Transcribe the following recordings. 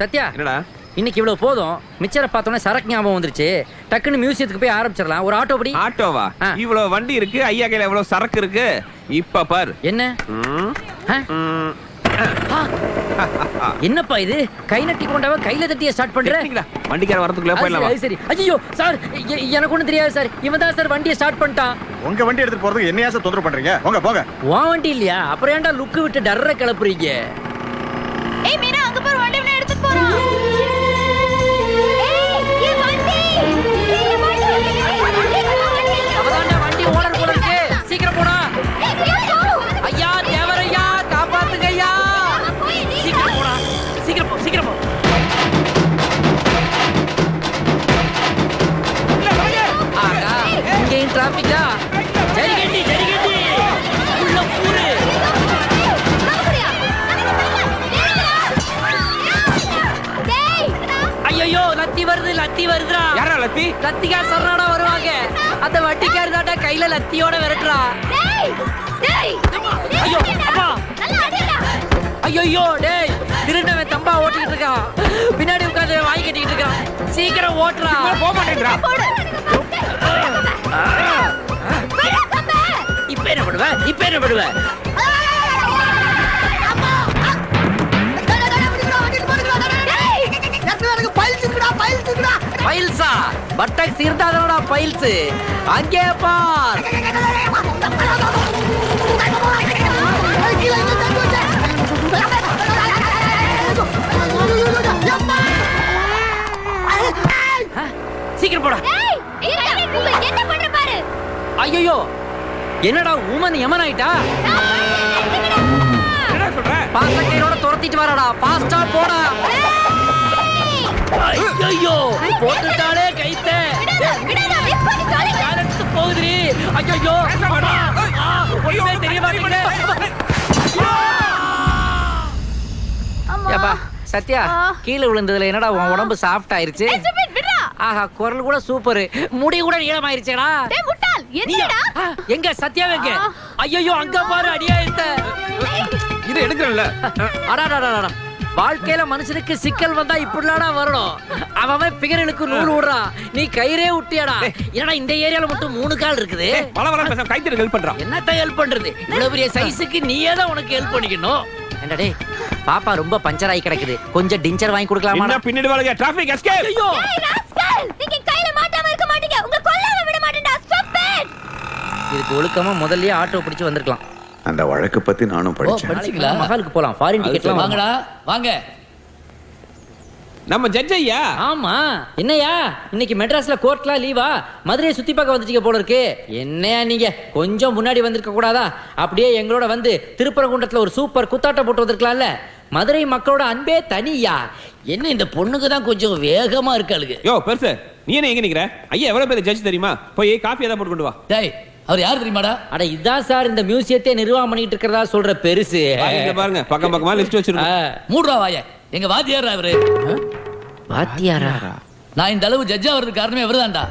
சத்யா என்னடா இன்னைக்கு இவ்வளவு போதும். மிச்சரை பார்த்தோன்னே சரக்கு ஞாபகம் வந்துருச்சு. டக்குன்னு மியூசியத்துக்கு போய் ஆரம்பிச்சிடலாம். ஒரு ஆட்டோ படி. ஆட்டோவா? இவ்வளவு வண்டி இருக்கு, ஐயா கையில எவ்வளவு சரக்கு இருக்கு. இப்ப பாரு என்ன என்னப்பா இது? கை நட்டி கொண்டாவ கையில தட்டிய ஸ்டார்ட் பண்ற. வண்டிக்கார வரதுக்குள்ள போயிடலாம். சரி. ஐயோ சார், எனக்கு ஒண்ணும் தெரியாது சார். இவன் தான் சார் வண்டியை ஸ்டார்ட் பண்ணிட்டான். உங்க வண்டி எடுத்து போறதுக்கு என்னையா சார் தொந்தரவு பண்றீங்க? போங்க போங்க. உன் வண்டி இல்லையா? அப்புறம் ஏன்டா லுக்கு விட்டு டர்ற கிளப்புறீங்க? ஏய் மீனா, அங்க பாரு, வண்டி என்ன எடுத்து போறான். ஏய் ये வண்டி அவதான்டா வண்டி ஓனர் போல இருக்கு. சீக்கிரம் போடா. ஐயா தேவரையா, காப்பாத்துங்க ஐயா. சீக்கிரம் போடா. சீக்கிரம் போ, சீக்கிரம் போ. ஆகா, இங்கேயும் டிராபிக்கா? சரி கட்டி உள்ள பூரு. ஐயோ லத்தி வருதுடா. யாரா லத்தி? லத்திக்கார சரணாடா வருவாங்க. அந்த வட்டிக்கார தாண்டா கையில லத்தியோட விரட்டுறா. ஐயோ அப்பா. ஐயோ டேய், திருநவன் தம்பா ஓட்டிட்டு இருக்கான். பின்னாடி உட்கார்ந்து வாங்கி கட்டிட்டு இருக்கான். சீக்கிரம் ஓட்டுறா. போக மாட்டேங்கிறா. இப்ப என்ன பண்ணுவ? பைல்ஸா? பட்டக்ஸ் இருந்தாதோடா பைல்ஸ். அங்கே பார். சீக்கிரம் போடா. என்ன பண்ற பாரு. ஐயோ என்னடா ஊமன் யமன் ஆயிட்டா? என்ன சொல்ற? பாசக்கையோட துரத்திட்டு வரடா. ஃபாஸ்டா போடா. ஐயோ போட்டுட்டாலே கைத்த. போகுது. ஐயோ ஒண்ணுமே தெரிய மாட்டேங்குது. ஏப்பா சத்யா, கீழே விழுந்ததுல என்னடா உன் உடம்பு சாஃப்ட் ஆயிருச்சு? ஆஹா, குரல் கூட சூப்பர். முடி கூட நீளமாயிருச்சேடா. டேய் முட்டாள், என்னடா? எங்க சத்யா எங்க? ஐயோ அங்க பாரு, அடியாயிருத்த. இது எடுக்கறல்ல. அடடடடடா. வாழ்க்கையில மனுஷனுக்கு சிக்கல் வந்தா இப்படிலாடா வரணும். அவன் பிகரலுக்கு நூல் விடுறான், நீ கயிறே விட்டியாடா. ஏன்னா இந்த ஏரியால மட்டும் 3 கால் இருக்குது. கைத்திர ஹெல்ப் பண்றான். என்னத்த ஹெல்ப் பண்றது? இவ்வளவு பெரிய சைஸுக்கு நீயே தான் உனக்கு ஹெல்ப் பண்ணிக்கணும். என்னடே பாப்பா ரொம்ப பஞ்சர் ஆகி கிடக்குது. கொஞ்சம் டிஞ்சர் வாங்கி கொடுக்கலாமா? என்ன பின்னாடி வாங்க. Traffic escape. ஐயோ ஏய் ராஸ்கல், நீங்க கையில மாட்டாம இருக்க மாட்டீங்க. உங்களை கொல்லாம விட மாட்டேன்டா. Stop it. இதுக்கு ஒழுக்கமா முதல்லயே ஆட்டோ பிடிச்சு வந்திருக்கலாம். அந்த வழக்கு பத்தி நானும் படிச்சேன். படிச்சிங்களா? மகாலுக்கு போலாம். ஃபாரின் டிக்கெட்லாம் வாங்கடா. வாங்க. நம்ம ஜட்ஜ் ஐயா. ஆமா. என்னையா இன்னைக்கு மெட்ராஸ்ல கோர்ட்லாம் லீவா? மதுரையை சுத்தி பார்க்க வந்துட்டீங்க போல இருக்கு. என்னையா நீங்க கொஞ்சம் முன்னாடி வந்திருக்க கூடாதா? அப்படியே எங்களோட வந்து திருப்பரங்குன்றத்துல ஒரு சூப்பர் குத்தாட்டம் போட்டு வந்திருக்கலாம்ல. மதுரை மக்களோட அன்பே தனியா. என்ன இந்த பொண்ணுக்கு தான் கொஞ்சம் வேகமா இருக்காளுங்க. யோ பெருசு, நீ என்ன எங்க நிக்கிற? ஐயா எவ்வளவு பெரிய ஜட்ஜ் தெரியுமா? போய் காஃபி ஏதாவது போட்டு கொண்டு வா. டேய், அவர் யார் தெரியுமாடா? அட இதான் சார் இந்த மியூசியத்தை நிர்வாகம் பண்ணிட்டு இருக்கிறதா சொல்ற பெருசு. இங்க பாருங்க, பக்கம் பக்கமா லிஸ்ட் வச்சிருக்கோம். மூடுறா வாய. எங்க வாத்தியாரா இவரு. வாத்தியாரா? நான் இந்த அளவு ஜட்ஜா வரதுக்கு காரணமே இவர்தான்டா.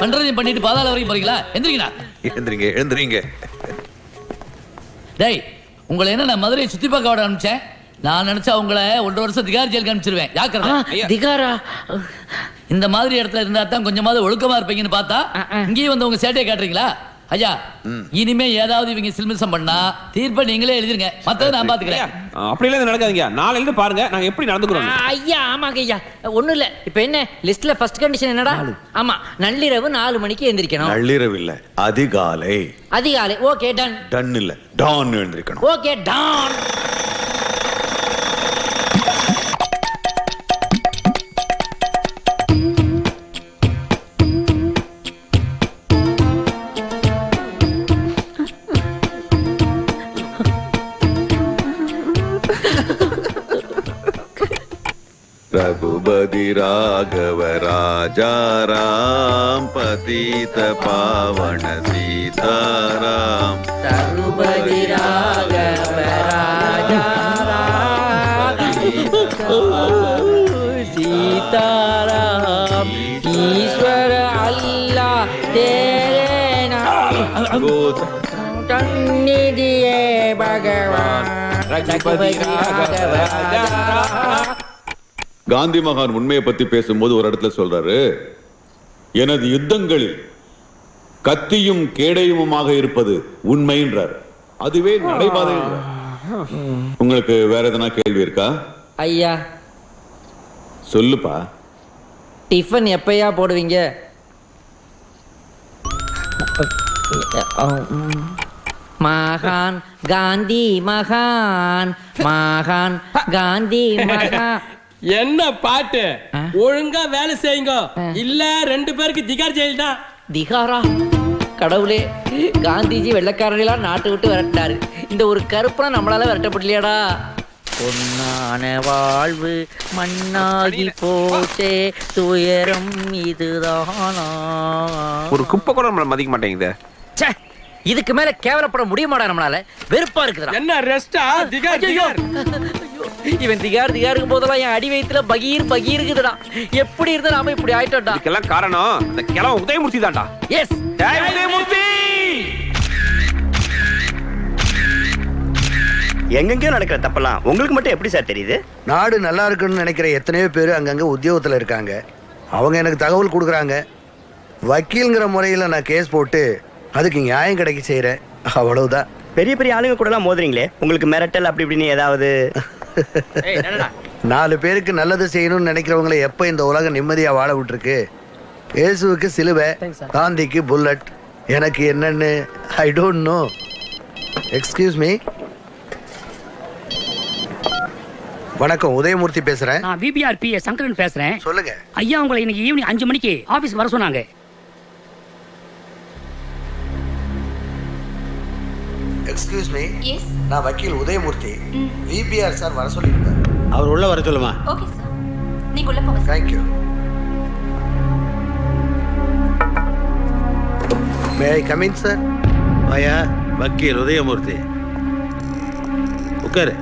பண்றதையும் பண்ணிட்டு பாதாள வரைக்கும் போறீங்களா? எந்திரிங்க. டேய், உங்களை என்ன நான் மதுரையை சுத்தி பார்க்க விட அனுப்பிச்சேன்? நான் நினைச்சா உங்களை 1 வருஷம் திகார் ஜெயிலுக்கு அனுப்பிச்சிருவேன். ஜாக்கிரதை. திகாரா? இந்த மாதிரி இடத்துல இருந்தா தான் கொஞ்சமாவது ஒழுக்கமா இருப்பீங்கன்னு பார்த்தா இங்கேயும் வந்து உங்க சேட்டையை காட்டுறீங்களா? ஐயா, இனிமே ஏதாவது இவங்க சில்மிசம் பண்ணா தீர்ப்பை நீங்களே எழுதிருங்க. மத்தத நான் பாத்துக்கிறேன். அப்படி இல்ல நடக்காதீங்க. நாளைல இருந்து பாருங்க நாங்க எப்படி நடந்துக்கிறோம். ஐயா ஆமாங்க ஐயா. ஒண்ணும் இல்ல. இப்போ என்ன லிஸ்ட்ல ஃபர்ஸ்ட் கண்டிஷன் என்னடா? ஆமா, நள்ளிரவு 4 மணிக்கு எந்திரிக்கணும். நள்ளிரவு இல்ல, அதிகாலை. அதிகாலை. Okay done. டன் இல்ல, டான் எந்திரிக்கணும். Okay dawn. रघुपति राघव राजा राम पतित पावन सीताराम। रघुपति राघव राजा राम सीताराम। ईश्वर अल्लाह நிதியே பகவான் ரகுபதி ராகவ ராஜாராம். காந்தி மகான் உண்மையை பத்தி பேசும்போது ஒரு இடத்துல சொல்றாரு, எனது யுத்தங்களில் கத்தியும் கேடயமுமாக இருப்பது உண்மைன்றார். அதுவே நடைபாதை. உங்களுக்கு வேற எதனா கேள்வி இருக்கா? ஐயா, சொல்லுப்பா. டிஃபன் எப்பயா போடுவீங்க? மகான் காந்தி மகான் மகான் காந்தி மகான். என்ன பாட்டு? ஒழுங்கா வேலை செய்யுங்க, இல்ல 2 பேருக்கு திகார் ஜெயில் தான். திகாரா? கடவுளே, காந்திஜி வெள்ளக்காரர்களெல்லாம் நாட்டு விட்டு விரட்டினாரு, இந்த ஒரு கருப்பனா நம்மளால விரட்டப்படலையாடா? பொன்னான வாழ்வு மண்ணாகி போச்சே, துயரம் இதுதானா? ஒரு குப்பை கூட நம்மள மதிக்க மாட்டேங்குது. ச்சே, இதுக்கு மேல கேவலப்பட முடியுமாடா நம்மளால? வெறுப்பா இருக்குதுடா. என்ன ரெஸ்டா? திகார் திகார். இவன் திகார் திகாருக்கும் போதெல்லாம் என் அடி வயித்துல பகீர் பகீருக்குதுடா. எப்படி இருந்தா நாம இப்படி ஆயிட்டோம்டா? இதுக்கெல்லாம் காரணம் அந்த கிழவன் உதயமூர்த்தி தான்டா. எஸ், டேய் உதயமூர்த்தி! எங்கெங்கயோ நடக்கிற தப்பெல்லாம் உங்களுக்கு மட்டும் எப்படி சார் தெரியுது? நாடு நல்லா இருக்குன்னு நினைக்கிற எத்தனையோ பேர் அங்கங்க உத்தியோகத்தில் இருக்காங்க. அவங்க எனக்கு தகவல் கொடுக்குறாங்க. வக்கீல்ங்கிற முறையில் நான் கேஸ் போட்டு அதுக்கு நியாயம் கிடைக்க செய்கிறேன், அவ்வளவுதான். பெரிய பெரிய ஆளுங்க கூட எல்லாம் மோதுறீங்களே, உங்களுக்கு மிரட்டல் அப்படி இப்படின்னு ஏதாவது? 4 பேருக்கு நல்லது செய்யணும்னு நினைக்கிறவங்களை எப்போ இந்த உலகம் நிம்மதியாக வாழ விட்டுருக்கு? இயேசுவுக்கு சிலுவை, காந்திக்கு புல்லட், எனக்கு என்னன்னு I don't know. Excuse me. வணக்கம், உதயமூர்த்தி பேசுறேன். நான் விபிஆர்பி சங்கரன் பேசுறேன். சொல்லுங்க. ஐயா, உங்களை இன்னைக்கு ஈவினிங் 5 மணிக்கு ஆபீஸ் வர சொன்னாங்க. Excuse me. எஸ். நான் வக்கீல் உதயமூர்த்தி. விபிஆர் சார் வர சொல்லியிருக்காரு. அவர் உள்ள வர சொல்லுமா? ஓகே சார், நீங்க உள்ள போங்க. Thank you. May I come in sir? ஐயா, வக்கீல் உதயமூர்த்தி உட்காரு.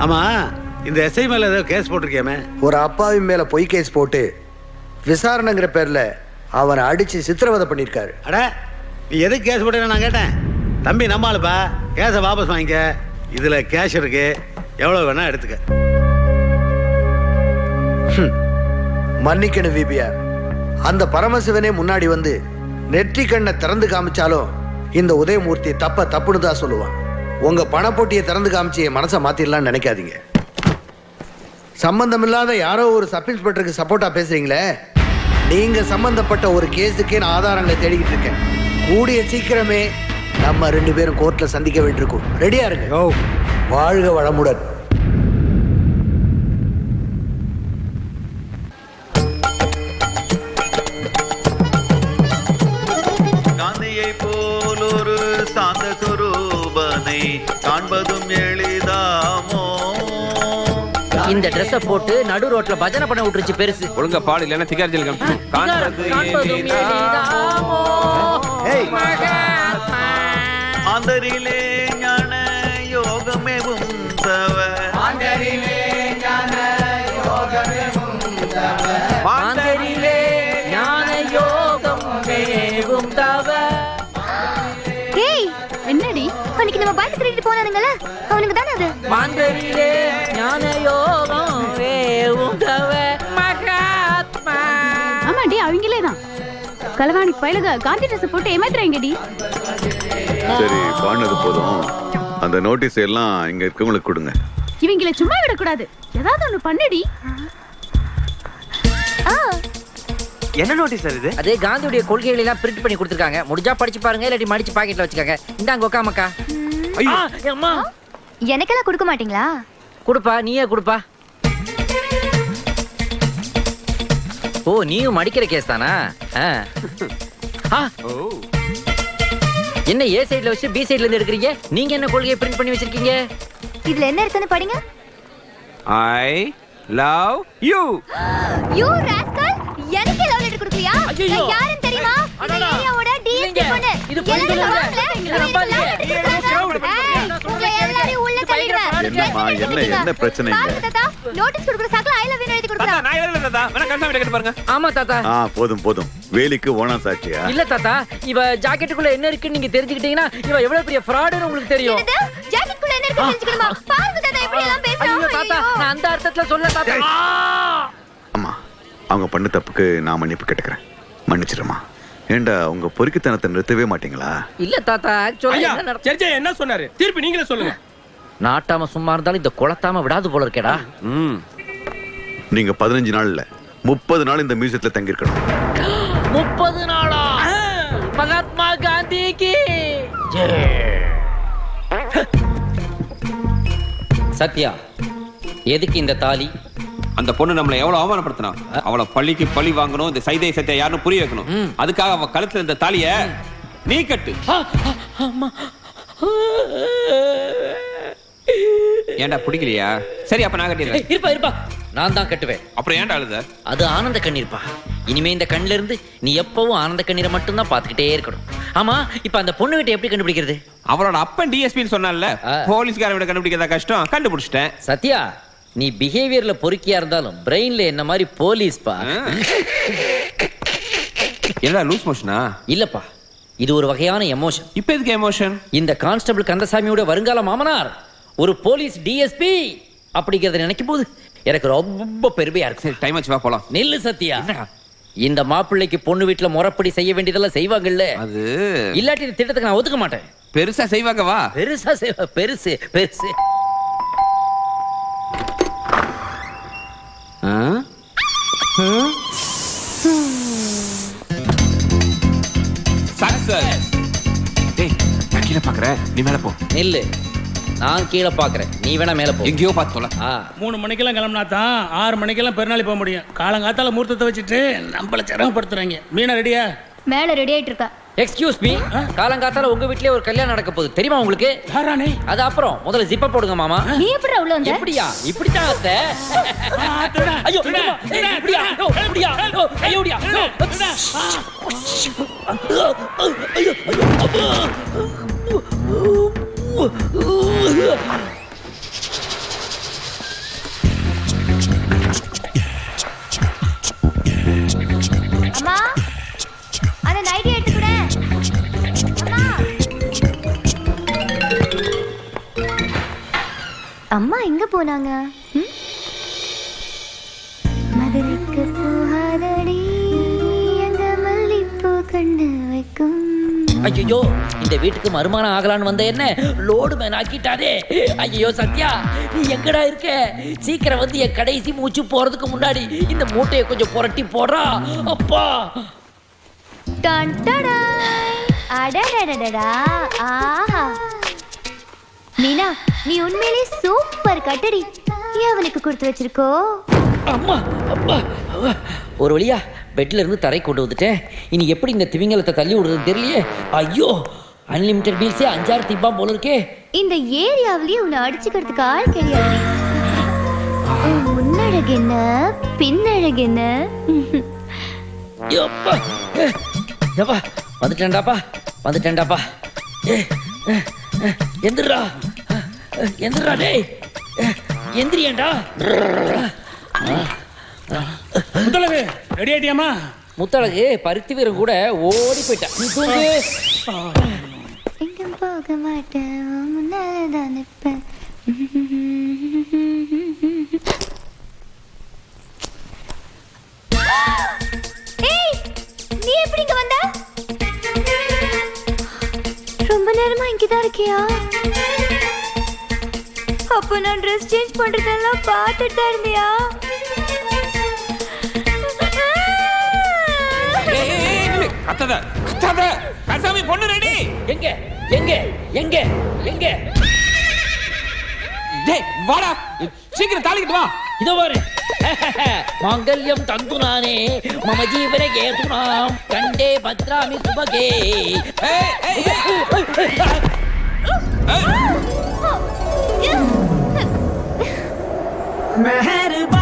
ஆமா, இந்த எஸ்ஐ மேல ஏதோ கேஸ் போட்டிருக்கியாமே? ஒரு அப்பாவி மேல பொய் கேஸ் போட்டு விசாரணைங்கிற பேர்ல அவனை அடிச்சு சித்திரவதை பண்ணிருக்காரு. அட, நீ எதுக்கு கேஸ் போட்டேன்னு நான் கேட்டேன். தம்பி நம்மளுப்பா, கேஸை வாபஸ் வாங்கிக்க. இதுல கேஷ் இருக்கு, எவ்வளவு வேணா எடுத்துக்க. மன்னிக்கணும் விபிஆர். அந்த பரமசிவனே முன்னாடி வந்து நெற்றி கண்ணை திறந்து காமிச்சாலும் இந்த உதயமூர்த்தி தப்புன்னு தான் சொல்லுவான். உங்க பணப்போட்டியை திறந்து காமிச்சு என் மனசை மாத்திரலாம்னு நினைக்காதீங்க. சம்பந்தமில்லாத யாரோ ஒரு சப் இன்ஸ்பெக்டருக்கு சப்போர்ட்டா பேசுறீங்களே, நீங்க சம்பந்தப்பட்ட ஒரு கேஸுக்கே நான் ஆதாரங்களை தேடிக்கிட்டு இருக்கேன். கூடிய சீக்கிரமே நம்ம 2 பேரும் கோர்ட்ல சந்திக்க வேண்டியிருக்கும். ரெடியா இருங்க. வாழ்க வளமுடன். காந்தியை போல் ஒரு சாந்த சுரூபனை காண்பதும் எளிதாமோ? இந்த ட்ரெஸ்ஸ போட்டு நடு ரோட்ல பஜனை பண்ண விட்டுருச்சு பெருசு. ஒழுங்கா பாடு, இல்லைன்னா திகார் ஜெயில் காமிச்சிடும். காண்பதும் எளிதாமோ மகாத்மா. ஆந்தரிலே ஞான யோகமேவும் தவ. மாந்தரிலே ஞான யோகம் வேகும் தவ. ஏய், என்னடி அன்னைக்கு நம்ம பைக் திருடிட்டு போனானுங்கல, அவனுக்கு தானே அது? மாந்தரிலே ஞான யோகம் வேகும் தவ மகாத்மா. ஆமாடி, அவங்களே தான். கலவாணி பையலுக காந்தி ட்ரெஸ் போட்டு ஏமாத்துறாங்கடி. சரி, பாடினது போதும். அந்த நோட்டீஸ் எல்லாம் இங்க இருக்கவங்களுக்கு கொடுங்க. இவங்கள சும்மா விடக்கூடாது, ஏதாவது ஒண்ணு பண்ணுடி. என்ன நோட்டீஸ் சார் இது? அதே காந்தியுடைய கொள்கைகளை எல்லாம் பிரிண்ட் பண்ணி கொடுத்துருக்காங்க. முடிஞ்சா படிச்சு பாருங்க, இல்லாட்டி மடிச்சு பாக்கெட்ல வச்சுக்கோங்க. இந்தாங்க உக்காமக்கா. அம்மா, எனக்கெல்லாம் கொடுக்க மாட்டீங்களா? கொடுப்பா, நீயே கொடுப்பா. ஓ, நீயும் மடிக்கிற கேஸ் தானா? என்ன ஏ சைடுல வச்சு பி சைடுல இருந்து எடுக்கிறீங்க? நீங்க என்ன கொள்கையை பிரிண்ட் பண்ணி வச்சிருக்கீங்க? இதுல என்ன இருக்குன்னு படிங்க. I love you. You rascal, எனக்கு லவ் லெட்டர் கொடுக்கறியா? நான் யாருன்னு தெரியுமா? இந்த ஏரியாவோட டிஎஸ்பி பொண்ணு. இது போய் சொல்லுங்க. உங்களை எல்லாரையும் உள்ள தள்ளிடுவேன். என்னம்மா, என்ன பிரச்சனை இங்க? தாத்தா, நோட்டீஸ் கொடுக்குற சாக்குல ஐ லவ் யூ எழுதி கொடுக்குறா. நான் இல்ல தாத்தா, வேணா கன்ஃபார்ம் கேட்டு பாருங்க. ஆமா தாத்தா. போதும் போதும். வேலிக்கு ஓனா சாட்சியா? இல்ல தாத்தா, இவ ஜாக்கெட்டுக்குள்ள என்ன இருக்குன்னு நீங்க தெரிஞ்சுக்கிட்டீங்கன்னா இவ எவ்வளவு பெரிய ஃப்ராடுன்னு உங்களுக்கு தெரியும். ஜாக்கெட்டுக்குள்ள என்ன இருக்கு தெரிஞ்சுக்கணுமா? பாருங்க தாத்தா எப்படி எல்லாம் பேசுறான். ஐயோ தாத்தா, நான் அந்த அர்த்தத்துல சொல்ல தாத்தா. அம்மா, அவங்க பண்ண தப்புக்கு நான் மன்னிப்பு கேட்டுக்கிறேன். மன்னிச்சிருமா. ஏண்டா உங்க பொறுக்கித்தனத்தை நிறுத்தவே மாட்டீங்களா? இல்ல தாத்தா, ஆக்சுவலா சரி என்ன சொன்னாரு திருப்பி நீங்களே சொல்லுங்க. நாட்டாம சும்மா இருந்தாலும் இந்த குளத்தாம விடாது போல இருக்கேடா. நீங்க 15 நாள் இல்ல 30 நாள் இந்த மியூசியத்துல தங்கி இருக்கணும். 30 நாளா? மகாத்மா காந்திக்கு சத்யா, எதுக்கு இந்த தாலி? அந்த பொண்ணு நம்மளை எவ்வளவு அவமானப்படுத்தினா, அவளை பள்ளிக்கு பழி வாங்கணும். இந்த சைதை சத்யா யாருன்னு புரிய வைக்கணும். அதுக்காக அவ கழுத்துல இந்த தாலிய நீ கட்டு. ஏன்டா பிடிக்கலையா? சரி அப்ப நான் கட்டிடுறேன். இருப்பா, நான் தான் கட்டுவேன். அப்புறம் ஏன்டா அழுத? அது ஆனந்த கண்ணீர்ப்பா. இனிமே இந்த கண்ணுல இருந்து நீ எப்பவும் ஆனந்த கண்ணீரை மட்டும் தான் பாத்துக்கிட்டே இருக்கணும். ஆமா, இப்ப அந்த பொண்ணு கிட்ட எப்படி கண்டுபிடிக்கிறது? அவளோட அப்பன் டிஎஸ்பின்னு சொன்னான்ல, போலீஸ்கார விட கண்டுபிடிக்கிறதா கஷ்டம், கண்டுபிடிச்சிட்டேன். சத்யா, நீ பிஹேவியர்ல பொறுக்கியா இருந்தாலும் பிரெயின்ல என்ன மாதிரி போலீஸ்பா. என்ன லூஸ் மோஷனா? இல்லப்பா, இது ஒரு வகையான எமோஷன். இப்ப எதுக்கு எமோஷன்? இந்த கான்ஸ்டபிள் கந்தசாமியோட வருங்கால மாமனார் ஒரு போலீஸ் டிஎஸ்பி அப்படிங்கறத நினைக்கும் போது எனக்கு ரொம்ப பெருமையா இருக்கு. சரி, டைம் ஆச்சு, வா போலாம். நெல்லு சத்யா, இந்த மாப்பிள்ளைக்கு பொண்ணு வீட்டுல முறைப்படி செய்ய வேண்டியதெல்லாம் செய்வாங்கல்ல, அது இல்லாட்டி இந்த திட்டத்துக்கு நான் ஒதுக்க மாட்டேன். பெருசா செய்வாங்க, வா. பெருசா செய்வா, பெருசு பெருசு. கீழே பாக்குற, நீ மேல போ. நெல்லு, நான் கீழே பாக்குறேன், நீ வேணா மேல போ. எங்கேயோ பார்த்தோல. 3 மணிக்கெல்லாம் கிளம்பினா தான் 6 மணிக்கெல்லாம் பெருநாளி போக முடியும். காலங்காத்தால மூர்த்தத்தை வச்சுட்டு நம்மள சிரமப்படுத்துறாங்க. மீனா ரெடியா? மேல ரெடி ஆயிட்டு இருக்கா. எக்ஸ்கியூஸ் மீ, காலங்காத்தால உங்க வீட்லயே ஒரு கல்யாணம் நடக்க போகுது, தெரியுமா உங்களுக்கு? அது அப்புறம் முதல்ல ஜிப்ப போடுங்க மாமா. நீ எப்படி உள்ள வந்த? எப்படியா? இப்படிதான் அத்தை. ஐயோ இப்படியா? இப்படியா? ஐயோடியா? அம்மா, அந்த நைட்டி எடுத்துக்குடே. அம்மா எங்க போனாங்க? மதுரைக்கு போகாதடி எங்க மல்லிப்பூ கண்டு வைக்கும். ஐயோ, இந்த வீட்டுக்கு மருமானம் ஆகலான்னு வந்த என்ன லோடு மேன் ஆக்கிட்டாதே. ஐயோ சத்யா, நீ எங்கடா இருக்க? சீக்கிரம் வந்து என் கடைசி மூச்சு போறதுக்கு முன்னாடி இந்த மூட்டையை கொஞ்சம் புரட்டி போடுறா. அப்பா. டன் டடாய். அடடடடடா. ஆஹா. மீனா, நீ உண்மையிலே சூப்பர் கட்டடி. எவனுக்கு கொடுத்து வச்சிருக்கோ? அம்மா, அப்பா. ஒரு வழியா பெட்ல இருந்து தரை கொண்டு வந்துட்டேன். இனி எப்படி இந்த திமிங்கலத்தை தள்ளி விடுறது தெரியலையே. ஐயோ, அன்லிமிட்டட் மீல்ஸே 5-6 திம்பாம் போல இருக்கே. இந்த ஏரியாவிலேயே உன்னை அடிச்சுக்கிறதுக்கு ஆள் கிடையாது. முன்னழகு என்ன, பின்னழகு என்ன? வந்துட்டேன்டாப்பா. எந்திரா எந்திரா, டேய் எந்திரியேண்டா. முத்தழகு ரெடி ஆயிட்டியாமா? முத்தழகு பருத்தி வீரன் கூட ஓடி போயிட்டா. நீ தூங்கு. எங்கும் போக மாட்டேன், முன்னாலதான் நிற்பேன். ஏய், நீ எப்படி இங்க வந்த? ரொம்ப நேரமா இங்கதான் இருக்கியா? அப்ப நான் ட்ரெஸ் சேஞ்ச் பண்றதெல்லாம் பார்த்துட்டு தான் இருந்தியா? பொண்ணு ரெடி. எங்க எங்க எங்க எங்க? டேய் வாடா, சீக்கிரம் தாலிக்கிட்டு வா. இதோ பாரு. மாங்கல்யம் தந்து நானே மம ஜீவன கேதுனாம் கண்டே பத்ராமி சுபகே. மெஹர்பா